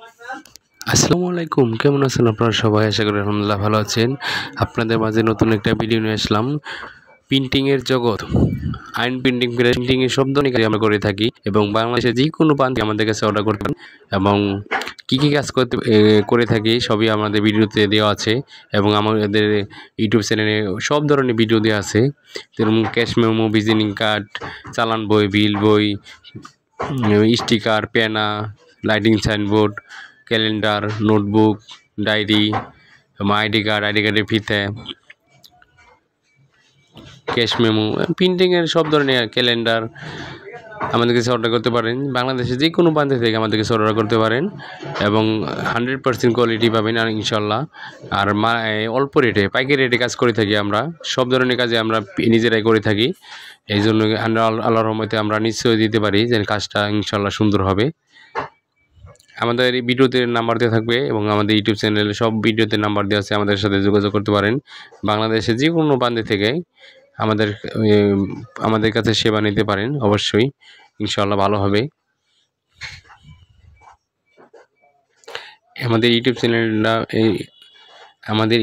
আসসালামু আলাইকুম, কেমন আছেন আপনারা সবাই? আশা করি আলহামদুলিল্লাহ ভালো আছেন। আপনাদের মাঝে নতুন একটা ভিডিও নিয়ে আসলাম। প্রিন্টিংয়ের জগৎ, আইন প্রিন্টিং, প্রিন্টিংয়ের সব ধরনের কাজ আমরা করে থাকি এবং বাংলাদেশে যে কোনো প্রান্তে আমাদের কাছে অর্ডার করতে পারেন এবং কী কী কাজ করে থাকি সবই আমাদের ভিডিওতে দেওয়া আছে এবং আমাদের ইউটিউব চ্যানেলে সব ধরনের ভিডিও দেওয়া আছে, যেরকম ক্যাশ মেমো, ভিজিটিং কার্ড, চালান বই, বিল বই, স্টিকার, পেনা, lighting signboard, calendar, notebook, diary, ID কার্ডের ফিতে, ক্যাশ মেমো, প্রিন্টিংয়ের সব ধরনের ক্যালেন্ডার আমাদের কাছে অর্ডার করতে পারেন। বাংলাদেশে যে কোনো প্রান্ত থেকে আমাদের কাছে অর্ডার করতে পারেন এবং 100% কোয়ালিটি পাবেন আর ইনশাল্লাহ। আর অল্প রেটে, পাইকারি রেটে কাজ করে থাকি আমরা। সব ধরনের কাজে আমরা নিজেরাই করে থাকি। এই জন্য আল্লাহর রহমতে আমরা নিশ্চয়ই দিতে পারি যে কাজটা ইনশাল্লাহ সুন্দর হবে। আমাদের এই ভিডিওতে নাম্বার দেওয়া থাকবে এবং আমাদের ইউটিউব চ্যানেলে সব ভিডিওতে নাম্বার দেওয়া আছে, আমাদের সাথে যোগাযোগ করতে পারেন। বাংলাদেশে যে কোনো প্রান্ত থেকে আমাদের কাছে সেবা নিতে পারেন, অবশ্যই ইনশাআল্লাহ ভালো হবে। আমাদের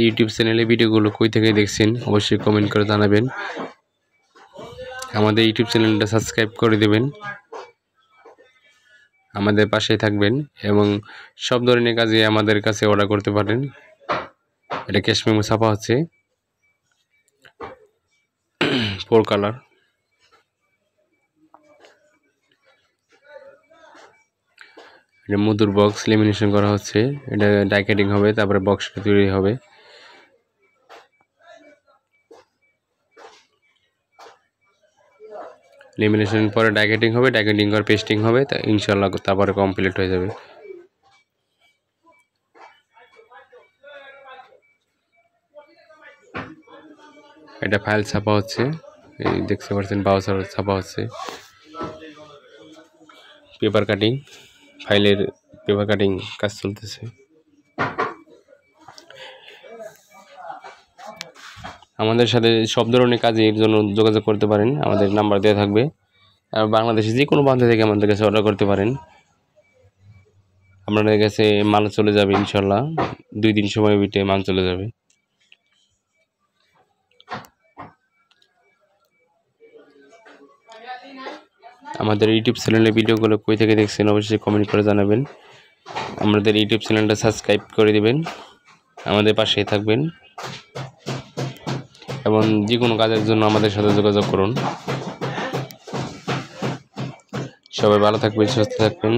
ইউটিউব চ্যানেলে ভিডিওগুলো কই থেকে দেখছেন অবশ্যই কমেন্ট করে জানাবেন। আমাদের ইউটিউব চ্যানেলটা সাবস্ক্রাইব করে দেবেন, আমাদের পাশে থাকবেন এবং সব ধরনের কাজে আমাদের কাছে অর্ডার করতে পারেন। এটা ক্যাশ মেমো ছাপা হচ্ছে 4 কালার। এটা মধুর বক্স লেমিনেশন করা হচ্ছে, এটা ডাই কাটিং হবে, তারপরে বক্সটা তৈরি হবে। লেমিনেশন পরে ডাই কাটিং হবে, ডাই কাটিং করে পেস্টিং হবে, তা ইনশাল্লাহ তারপরে কমপ্লিট হয়ে যাবে। এটা ফাইল ছাপা হচ্ছে, এই দেখতে পাচ্ছেন বাউচার ছাপা হচ্ছে। পেপার কাটিং, ফাইলের পেপার কাটিং কাজ চলতেছে। আমাদের সাথে সব ধরনের কাজের জন্য যোগাযোগ করতে পারেন, আমাদের নাম্বার দেওয়া থাকবে। আর বাংলাদেশে যে কোনো প্রান্ত থেকে আমাদের কাছে অর্ডার করতে পারেন। আপনাদের কাছে মাল চলে যাবে ইনশাল্লাহ, 2 দিন সময় বিটে মাল চলে যাবে। আমাদের ইউটিউব চ্যানেলের ভিডিওগুলো কই থেকে দেখছেন অবশ্যই কমেন্ট করে জানাবেন। আমাদের ইউটিউব চ্যানেলটা সাবস্ক্রাইব করে দিবেন, আমাদের পাশেই থাকবেন এবং যে কোনো কাজের জন্য আমাদের সাথে যোগাযোগ করুন। সবাই ভালো থাকবেন, সুস্থ থাকবেন।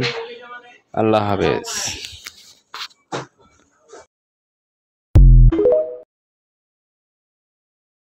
আল্লাহ হাফেজ।